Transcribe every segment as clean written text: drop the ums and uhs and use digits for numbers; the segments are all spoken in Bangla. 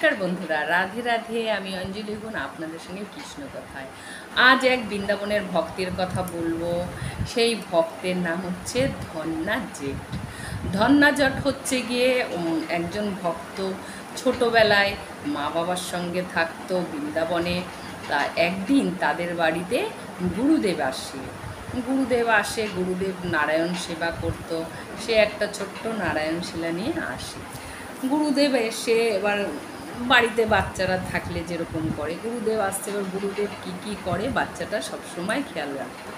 নমস্কার বন্ধুরা, রাধে রাধে। আমি অঞ্জলি গুণ, আপনাদের সঙ্গে কৃষ্ণ কথায়। আজ এক বৃন্দাবনের ভক্তের কথা বলবো। সেই ভক্তের নাম হচ্ছে ধন্না জেঠ। ধন্না জেঠ হচ্ছে গিয়ে একজন ভক্ত। ছোটোবেলায় মা বাবার সঙ্গে থাকতো বৃন্দাবনে। তা একদিন তাদের বাড়িতে গুরুদেব আসে। গুরুদেব নারায়ণ সেবা করত। সে একটা ছোট্ট নারায়ণ শিলা নিয়ে আসে। গুরুদেব এসে এবার বাড়িতে বাচ্চারা থাকলে যেরকম করে, গুরুদেব আসছে। এবার গুরুদেব কী করে বাচ্চাটা সবসময় খেয়াল রাখতো।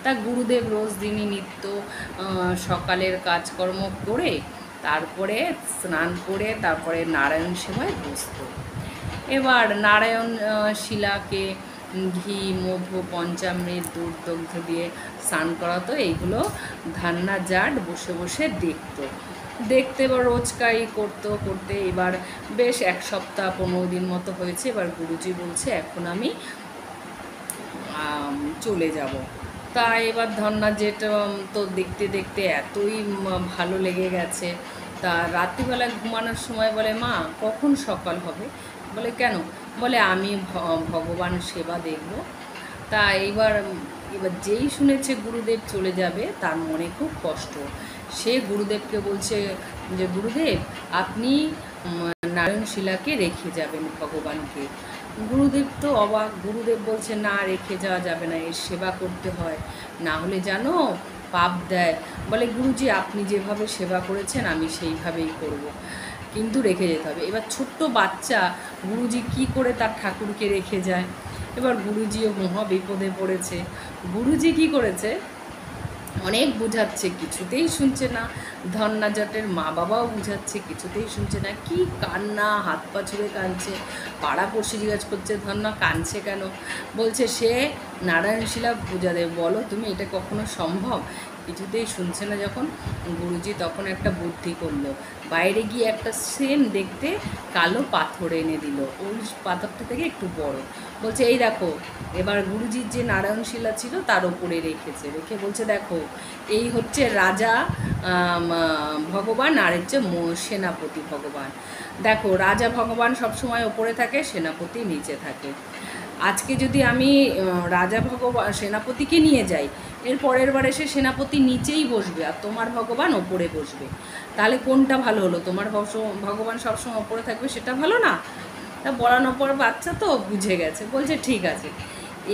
তা গুরুদেব রোজ দিনই নিত্য সকালের কাজকর্ম করে তারপরে স্নান করে তারপরে নারায়ণ সেবায় বসত। এবার নারায়ণ শিলাকে ঘি, মধু, পঞ্চামৃত, দুধ, দগ্ধ দিয়ে স্নান করাতো। এইগুলো ধন্না জেঠ বসে বসে দেখতে এবার রোজকাই করতে এবার বেশ 1 সপ্তাহ 15 দিন মতো হয়েছে। এবার গুরুজি বলছে এখন আমি চলে যাব। তা এবার ধন্না জেঠ তো দেখতে দেখতে এতই ভালো লেগে গেছে। তা রাত্রিবেলা ঘুমানোর সময় বলে, মা কখন সকাল হবে? বলে কেন? বলে আমি ভগবান সেবা দেখব। তা এবার যেই শুনেছে গুরুদেব চলে যাবে তার মনে খুব কষ্ট। সে গুরুদেবকে বলছে যে গুরুদেব আপনি নারায়ণ শিলাকে রেখে যাবেন ভগবানকে। গুরুদেব তো অবাক। গুরুদেব বলছে না, রেখে যাওয়া যাবে না, এর সেবা করতে হয়, না হলে জানো পাপ দেয়। বলে গুরুজি আপনি যেভাবে সেবা করেছেন আমি সেইভাবেই করব, কিন্তু রেখে যেতে হবে। এবার ছোট্ট বাচ্চা গুরুজি কি করে তার ঠাকুরকে রেখে যায়? এবার গুরুজিও মহা বিপদে পড়েছে। গুরুজি কি করেছে, অনেক বুঝাচ্ছে, কিছুতেই শুনছে না। ধন্না জেঠের মা বাবাও বুঝাচ্ছে, কিছুতেই শুনছে না। কি কান্না, হাত পা ছুঁড়ে কাঁদছে। পাড়া পড়শি জিজ্ঞাসা করছে ধন্না কাঁদছে কেন? বলছে সে নারায়ণ শিলা পূজা দেবে, বলো তুমি এটা কখনো সম্ভব? কিছুতেই শুনছে না। যখন গুরুজি তখন একটা বুদ্ধি করলো, বাইরে গিয়ে একটা সেম দেখতে কালো পাথর এনে দিল। ওই পাথরটা থেকে একটু বড়। বলছে এই দেখো। এবার গুরুজির যে নারায়ণ শিলা ছিল তার ওপরে রেখে বলছে দেখো এই হচ্ছে রাজা ভগবান, আর হচ্ছে সেনাপতি ভগবান। দেখো রাজা ভগবান সবসময় ওপরে থাকে, সেনাপতি নিচে থাকে। আজকে যদি আমি রাজা ভগবান সেনাপতিকে নিয়ে যাই, এর পরের বার এসে সেনাপতি নিচেই বসবে আর তোমার ভগবান ওপরে বসবে। তাহলে কোনটা ভালো হলো? তোমার ভগবান সবসময় ওপরে থাকবে, সেটা ভালো না? তা বলানোর পর বাচ্চা তো বুঝে গেছে, বলছে ঠিক আছে।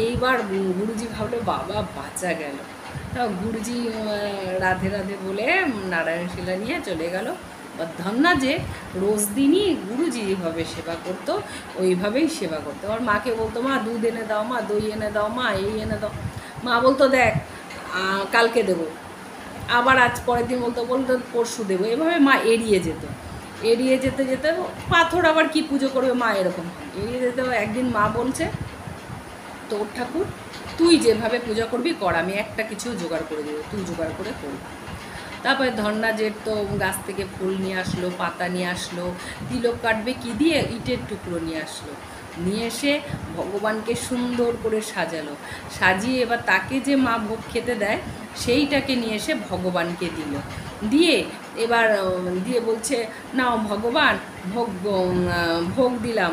এইবার গুরুজি ভাবলো বাবা বাঁচা গেল। তা গুরুজি রাধে রাধে বলে নারায়ণ শিলা নিয়ে চলে গেল। ধন্না যে রোজ দিনই গুরুজি যেভাবে সেবা করতো ওইভাবেই সেবা করতো। আমার মাকে বলতো মা দুধ এনে দাও, মা দই এনে দাও, মা এই এনে দাও। মা বলতো দেখ কালকে দেবো, আবার আজ পরের দিন বলতো পরশু দেবো। এভাবে মা এড়িয়ে যেতে যেতে পাথর আবার কি পুজো করবে মা, এরকম এড়িয়ে যেতে। একদিন মা বলছে তোর ঠাকুর তুই যেভাবে পূজা করবি কর, আমি একটা কিছু জোগাড় করে দেবো, তুই জোগাড় করে করবি। তারপরে ধন্না জেঠ তো গাছ থেকে ফুল নিয়ে আসলো, পাতা নিয়ে আসলো, তিলক কাটবে কি দিয়ে, ইটের টুকরো নিয়ে আসলো। নিয়ে এসে ভগবানকে সুন্দর করে সাজালো। সাজিয়ে এবার তাকে যে মা ভোগ খেতে দেয় সেইটাকে নিয়ে এসে ভগবানকে দিয়ে এবার বলছে নাও ভগবান ভোগ দিলাম,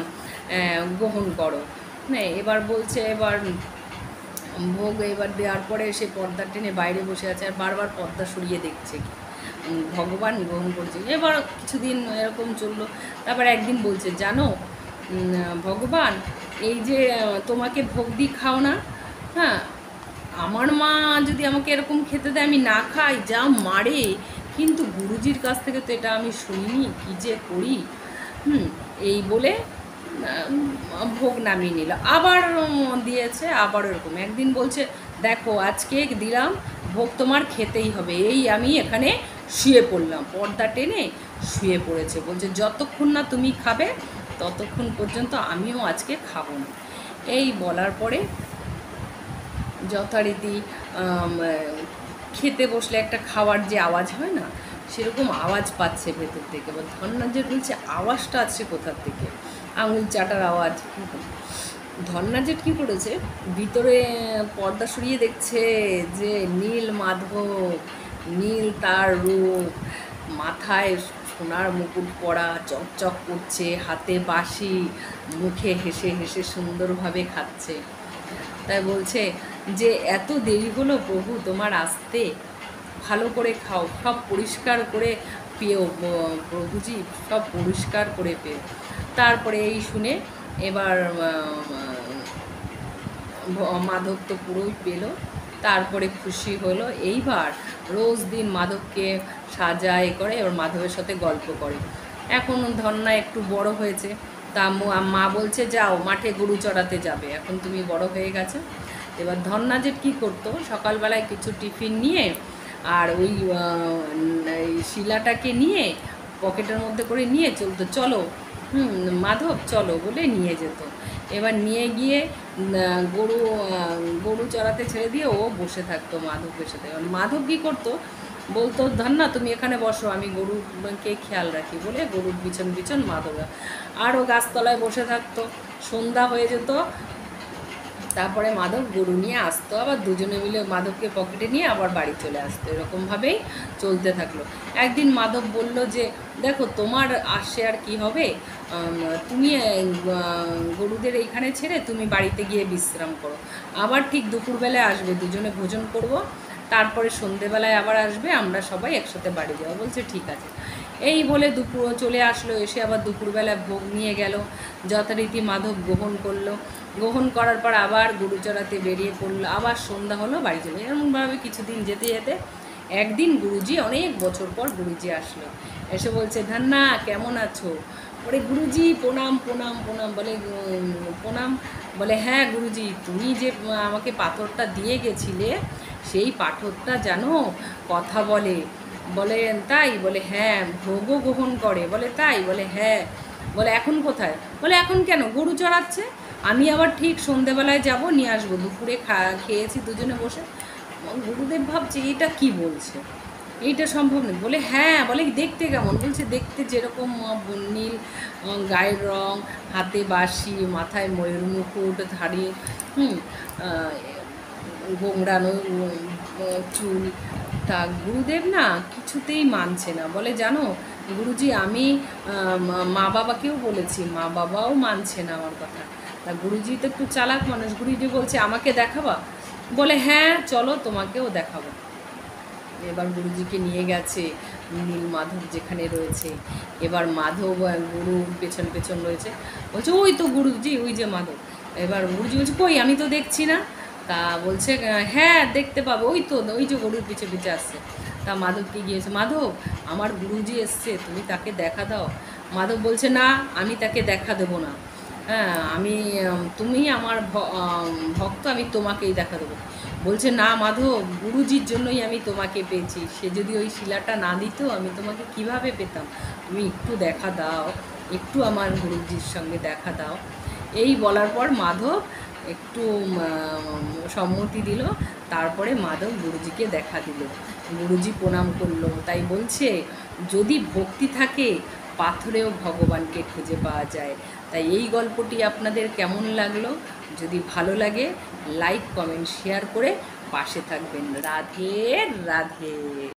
গ্রহণ করো। হ্যাঁ, এবার বলছে এবার ভোগ এবার দেওয়ার পরে সে পর্দা টেনে বাইরে বসে আছে আর বারবার পর্দা সরিয়ে দেখছে ভগবান গ্রহণ করছে। এবার কিছুদিন এরকম চললো। তারপর একদিন বলছে জানো ভগবান এই যে তোমাকে ভোগ দিই খাও না, হ্যাঁ আমার মা যদি আমাকে এরকম খেতে দেয় আমি না খাই যা মারে, কিন্তু গুরুজির কাছ থেকে তো এটা আমি শুনিনি, কী যে করি। এই বলে ভোগ নামিয়ে নিল। আবার দিয়েছে, আবার এরকম। একদিন বলছে দেখো আজকে দিলাম ভোগ, তোমার খেতেই হবে। এই আমি এখানে শুয়ে পড়লাম, পর্দা টেনে শুয়ে পড়েছে। বলছে যতক্ষণ না তুমি খাবে ততক্ষণ পর্যন্ত আমিও আজকে খাবো না। এই বলার পরে যথারীতি খেতে বসলে একটা খাওয়ার যে আওয়াজ হয় না, সেরকম আওয়াজ পাচ্ছে ভেতর থেকে। এবার ধন্না জেঠ বলছে আওয়াজটা আসছে কোথার থেকে? আঙুল চাটার আওয়াজ। ধন্না জেঠ কী করেছে, ভিতরে পর্দা সরিয়ে দেখছে যে নীল মাধব, নীল তার রূপ, মাথায় সোনার মুকুট পরা, চকচক করছে, হাতে বাঁশি, মুখে হেসে হেসে সুন্দরভাবে খাচ্ছে। তাই বলছে যে এত দেরি হলো প্রভু তোমার আসতে, ভালো করে খাও, সব পরিষ্কার করে পেও প্রভুজি, সব পরিষ্কার করে পেও। তারপরে এই শুনে এবার মাধব তো পুরোই পেল। তারপরে খুশি হলো। এইবার রোজ দিন মাধবকে সাজায় করে, এবার মাধবের সাথে গল্প করে। এখন ধন্যা একটু বড় হয়েছে, তা মা বলছে যাও মাঠে গরু চড়াতে যাবে, এখন তুমি বড় হয়ে গেছো। এবার ধন্যা যে কী করতো, সকালবেলায় কিছু টিফিন নিয়ে আর ওই শিলাটাকে নিয়ে পকেটের মধ্যে করে নিয়ে চলতো, চলো মাধব চলো বলে নিয়ে যেত। এবার নিয়ে গিয়ে গরু গরু চড়াতে ছেড়ে দিয়ে ও বসে থাকতো মাধবের সাথে। মাধব কী করতো, বলতো ধন্না তুমি এখানে বসো, আমি গরুকে খেয়াল রাখি বলে গরুর পিছন পিছন মাধব আরও গাছতলায় বসে থাকতো। সন্ধ্যা হয়ে যেত, তারপরে মাধব গরু নিয়ে আসতো, আবার দুজনে মিলে মাধবকে পকেটে নিয়ে আবার বাড়ি চলে আসতো। এরকমভাবেই চলতে থাকলো। একদিন মাধব বলল যে দেখো তোমার আসে আর কি হবে, তুমি গরুদের এইখানে ছেড়ে তুমি বাড়িতে গিয়ে বিশ্রাম করো, আবার ঠিক দুপুরবেলায় আসবে, দুজনে ভোজন করব, তারপরে সন্ধেবেলায় আবার আসবে, আমরা সবাই একসাথে বাড়ি যাবো। বলছে ঠিক আছে। এই বলে দুপুর চলে আসলো, এসে আবার দুপুরবেলায় ভোগ নিয়ে গেল, যথারীতি মাধব গ্রহণ করলো। গ্রহণ করার পর আবার গরু চড়াতে বেরিয়ে পড়লো, আবার সন্ধ্যা হলো, বাড়ি চলে। এরকমভাবে কিছুদিন যেতে যেতে একদিন গুরুজি, অনেক বছর পর গুরুজি আসলো, এসে বলছে ধান্না কেমন আছো? ওরে গুরুজি প্রণাম প্রণাম প্রণাম বলে, প্রণাম বলে, হ্যাঁ গুরুজি তুমি যে আমাকে পাথরটা দিয়ে গেছিলে, সেই পাথরটা জানো কথা বলে, বলে তাই? বলে হ্যাঁ, ভোগও গ্রহণ করে। বলে তাই? বলে হ্যাঁ। বলে এখন কোথায়? বলে এখন কেন, গরু চড়াচ্ছে, আমি আবার ঠিক সন্ধেবেলায় যাব, নিয়ে আসবো। দুপুরে খেয়েছি দুজনে বসে। গুরুদেব ভাবছে এটা কি বলছে, এইটা সম্ভব নেই। বলে হ্যাঁ। বলে দেখতে কেমন? বলছে দেখতে যেরকম নীল গায়ের রং, হাতে বাঁশি, মাথায় ময়ূর মুকুট ধারী, গোংড়ানো চুল। তা গুরুদেব না কিছুতেই মানছে না। বলে জানো গুরুজি, আমি মা বাবাকেও বলেছি, মা বাবাও মানছে না আমার কথা। তা গুরুজি তো একটু চালাক মানুষ, গুরুজি বলছে আমাকে দেখাবা? বলে হ্যাঁ চলো তোমাকেও দেখাবো। এবার গুরুজিকে নিয়ে গেছে নীল মাধব যেখানে রয়েছে। এবার মাধব গুরুর পেছন পেছন রয়েছে, বলছে ওই তো গুরুজি, ওই যে মাধব। এবার গুরুজি বলছে কই, আমি তো দেখছি না। তা বলছে হ্যাঁ দেখতে পাবো, ওই তো ওই যে গরুর পিছে পিছে আসছে। তা মাধবকে গিয়েছে, মাধব আমার গুরুজি এসছে, তুমি তাকে দেখা দাও। মাধব বলছে না, আমি তাকে দেখা দেবো না, হ্যাঁ আমি তুমি আমার ভক্ত, আমি তোমাকেই দেখা দেবো। বলছে না মাধব, গুরুজির জন্যই আমি তোমাকে পেয়েছি, সে যদি ওই শিলাটা না দিত আমি তোমাকে কিভাবে পেতাম, তুমি একটু দেখা দাও, একটু আমার গুরুজির সঙ্গে দেখা দাও। এই বলার পর মাধব একটু সম্মতি দিল। তারপরে মাধব গুরুজিকে দেখা দিল, গুরুজি প্রণাম করলো। তাই বলছে যদি ভক্তি থাকে পাথরেও ভগবানকে খুঁজে পাওয়া যায়। তাই এই গল্পটি আপনাদের কেমন লাগলো? যদি ভালো লাগে লাইক কমেন্ট শেয়ার করে পাশে থাকবেন। রাধে রাধে।